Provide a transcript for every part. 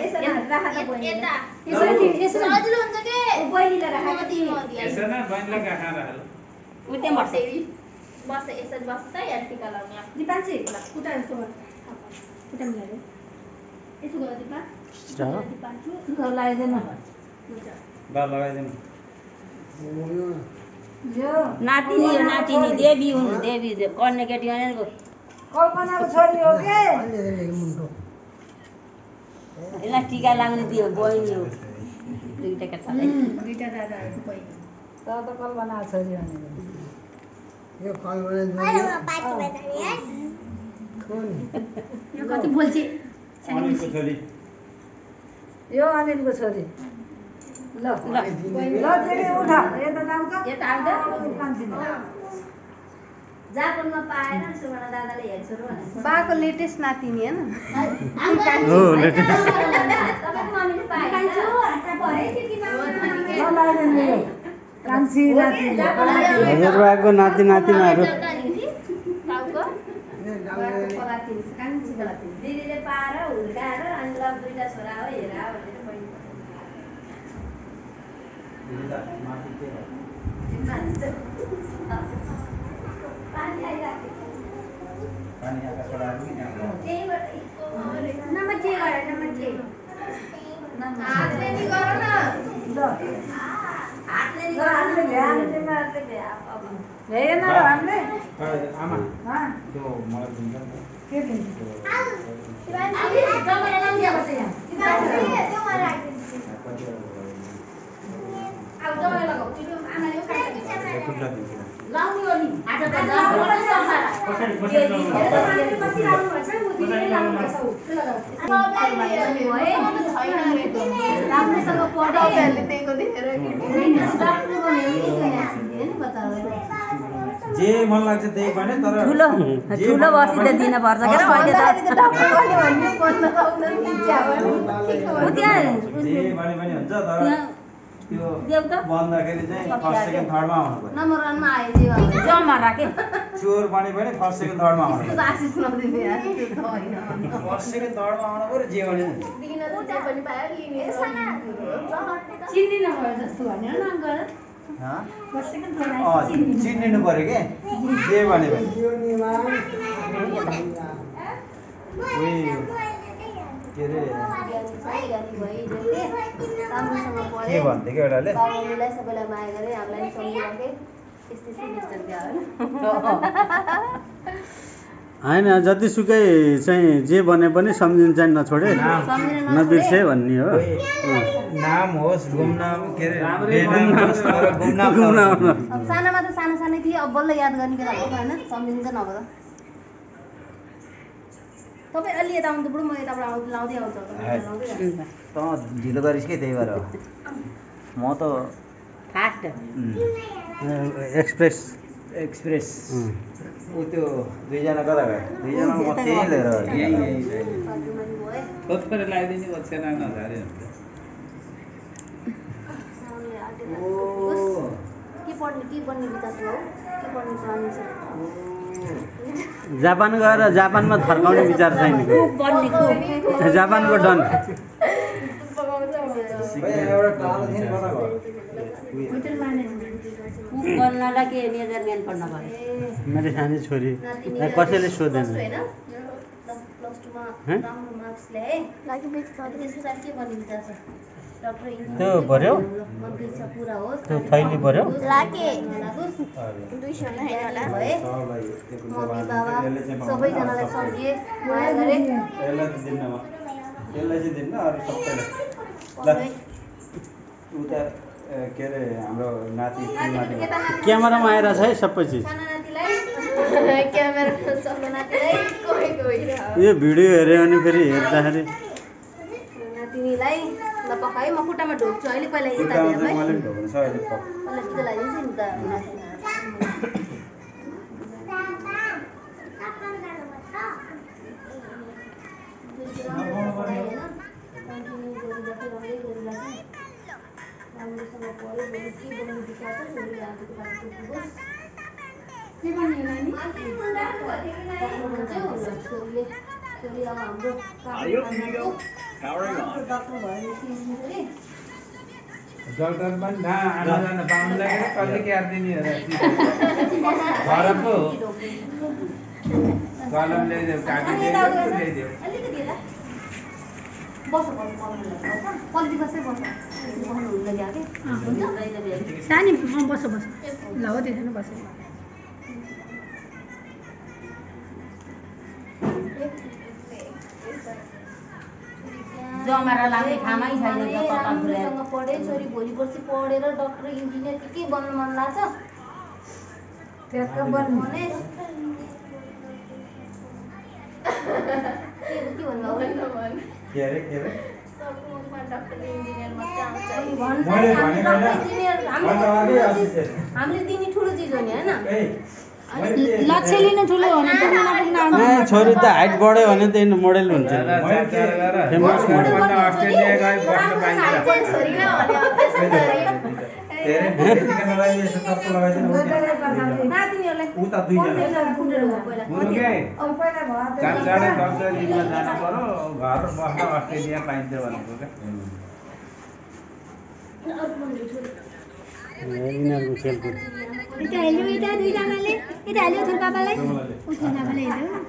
सजिलो हुन्छ के बहिनीलाई राखेको यसो न बहिनीलाई गाखा राखेर उते बस यसरी बस त यहाँ टिका लाउने दिपान्छे कुटा जस्तो गर कुटा मिलाएर यसो गर दिपान्छु लगाइदेन लगाइदिनु नातिनी देवी हुनु देवी कन्या केटी भनेको कल्पनाको छोरी हो के यसलाई टिका लाग्ने दियो बहिनी हो दुईटा दादाहरुको बहिनी त कल्पनाको छोरी हो यो कल्पना यो कति बोल्छे अनिलको छोरी यो अनिलको छोरी ल तिमी उठा यता जाऊ त यता आउँदा जापानमा पाएन सुमना दादाले हेर्छु र बाको लेटेस्ट नातिनी हैन हो लेटेस्ट तपाईको मम्मीले पाएछ हाता भए के कान्छी नाति हजुरबाको नाति नातिनाहरू दिदीले पाएर हुर्काएर अनि ल दुईटा छोरा हो हेरा भनेर पानी आइराख्यो नमस्ते हातले नि गर न हातले नि गर हेरेन हामीले आमा हाँ त्यो मलाई दिन्छ के दिन्छ जमाना लाउँदिया बसे यहाँ त्यो मलाई राख्दिन्छु अब जमाना लगाऊ त्यो आमाले यो खुट्टा दिन्छ लाउने हो नि आज त कसरी पछि लाउनु भन्छ म दिदीले लाउनु भन्छ त्यो लगाऊ राम्रोसँग पढाइले त्यहीको देखेर जे मन लाग्छ त्यही भने तर ठुलो बसी त दिन पर्छ के अहिले त जे भने पनि हुन्छ तर त्यो बन्दाखेरि चाहिँ फर्स्ट सेकेन्ड थर्डमा आउनु पर्यो नम्बर 1 मा आयो जे जम्मा राखे चोर भने पनि फर्स्ट सेकेन्ड थर्डमा आउनु पर्यो आशिष नदिने यार त्यो त हैन फर्स्ट सेकेन्ड थर्डमा आउनु पर्यो जे भने दिगिन त जे पनि पायो लिने चिन्दिन भयो जस्तो भन्यो न अंकल फर्स्ट सेकेन्ड थर्ड चिन्नु पर्यो के जे भने पनि के रे के भन्थे के एउटाले बाबुलाई सबैलाई माया गरे हामीलाई सम्झिराखे यस्तै सेमिस्टर क्या हैन जतिसुकै चाहिँ जे भने पनि सम्झिन चाहिँ नछोडे नबिर्से भन्ने हो नाम होस् गुमनाम के रे बेनाम होस् तर गुमनाम अब सानामा त सानो सानो कि अब बल्ल याद गर्ने के हो हैन सम्झिन्छ नभए तपाईँ अलि यता आउनु त बुढो म यताबाट लाउँदै आउँछु त ढिलो गरिस् के त्यही भएर हो म त फास्ट एक्सप्रेस ऊ त्यो दुईजना कता गयो दुईजना म त्यही लिएर खोजखोज लगाइदिने ओछ्याना नझारे हुन्छ के पढ्ने विचार हो के पढ्ने प्लान छ जापान गएर जापानमा थर्काउने विचार छैन जापानको डन गर्नलाई के मेजरमेन्ट पढ्न पर्यो मेरो सानो छोरी कसैले सोधेन प्लस 2 मा राम्रो मार्क्स ल्याए लागि त्यसपछि के बन्ने विचार छ डाक्टर इन्जिनियर त्यो पर्यो मनको इच्छा पूरा होस् त्यो थैली पर्यो लागे 200 हैन भए मम्मी बाबा सबैजनालाई सम्झिए माया गरे यसलाई चाहिँ दिन्न अरू सबैलाई ल उता के अरे हाम्रो नाति क्यामेरामा आइरहेछ है सबै चिज साना नातिलाई क्यामेरा सबै नातिलाई कोही यो भिडियो हेऱ्यो भने फेरि हेर्दाखेरि नातिनीलाई ल पकाए म खुट्टामा ढोक्छु अहिले पहिला यता खुट्टामा दिए चाहिँ है मैले पनि ढोक्नु छ अहिले पक पहिला टिका लगाइदिन्छु नि त छोरी अब हाम्रो डक्टर भयो नि डक्टर पनि आना जान पाउनु लागेर कहिले क्यार दिने हो घरको कलम ल्याइदेऊ काटी ल्याइदेऊ अलिकति होला बस पल्टी कसै बस हुन लाग्यो के सानी बस बस ल हो त्यसैले बस जमारा लाग्ने खामै छैन राम्रोसँग पढे छोरी भोलि पर्सि पढेर डक्टर इन्जिनियर के बन्न मन लाग्छ त्यसको बन्नु भने के भन्नु के अरे हामीले दिने ठुलो चिज हो नि होइन लक्ष्य लिनु ठुलो हो नि छोरी त हाइट बढ्यो भने त यिनीहरू मोडेल हुन्छ फेमस मोडेल अस्ट्रेलिया गए बस्न पाइन्छ उता दुईजना चाँडै 10 दिनमा जानु पर्यो घर बस्न अस्ट्रेलिया पाइन्छ भनेको क्या यिनीहरूको खेलकुद यता हेल्यो यता दुईजनाले यता हेल्यो छोरी पापालाई उसको पापाले हेल्यो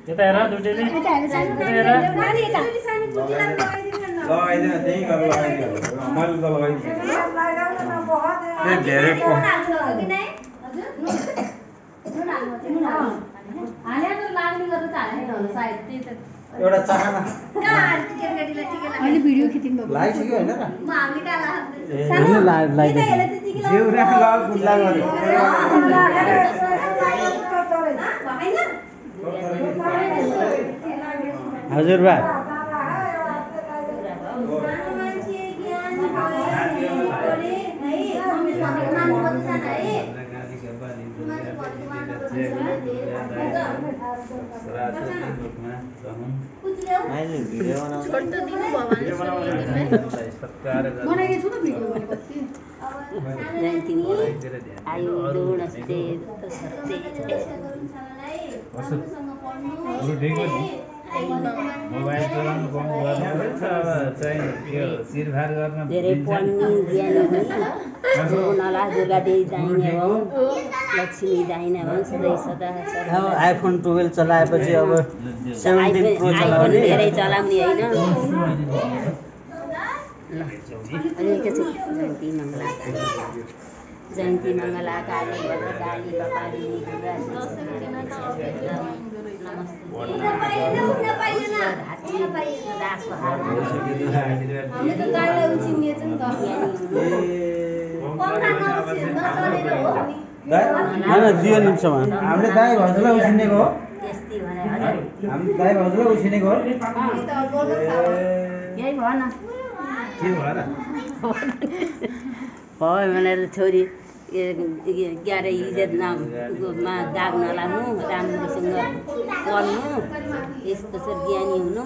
यता हेर दुईटैले यता हेल्यो सानो नानी यता लगाइदिन त्यही गरेर लगाइदियो मैले त लगाइदिएँ धेरै एउटा चाहना अहिले भिडियो खिचिङ भएको लगाइसक्यो होइन र जिउरा गुल्ला गर्यो हजुर बा बनाइदिएको छु त भिडियो भनेपछि मोबाइल चलाउनु कम गर्नुपर्छ अब चाहिँ यो शिरभार गर्न धेरै पढ्ने ज्ञानी नला दुर्गा देवी दाहिने भौँ लक्ष्मी दाहिने भौँ सधैँ सदा अब आइफोन 12 चलाएपछि अब 17 प्रो चलाउने धेरै चलाउने होइन जयन्ती मङ्गला काली भद्रकाली कपाली दियो निम्समा हामीले दाइ भाउजूलाई उसिनेको हो हामीले दाइ भाउजूलाई उसिनेको हो यही भयो न के भएर भयो भनेर छोरी ग्यारे इज्जतमा दाग नलाग्नु राम्रोसँग पढ्नु यस्तो चाहिँ ज्ञानी हुनु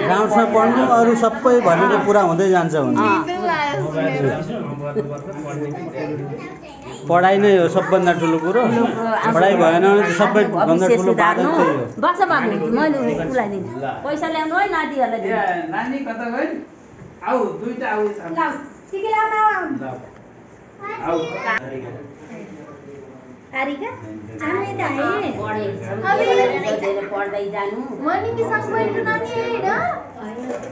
गाउँमा पढ्नु अरू सबै भनेको पुरा हुँदै जान्छ भने पढाइ नै हो सबभन्दा ठुलो कुरो पढाइ भएन भने त सबैभन्दा ठुलो बाधक त्यही हो बस बाबु मैले उसलाई दिन्छु पैसा ल्याउनु है नातिहरूलाई दिनु नानी कता गयो आऊ दुईटा आऊ आऊ आरिका पढ्दै जानु नानी होइन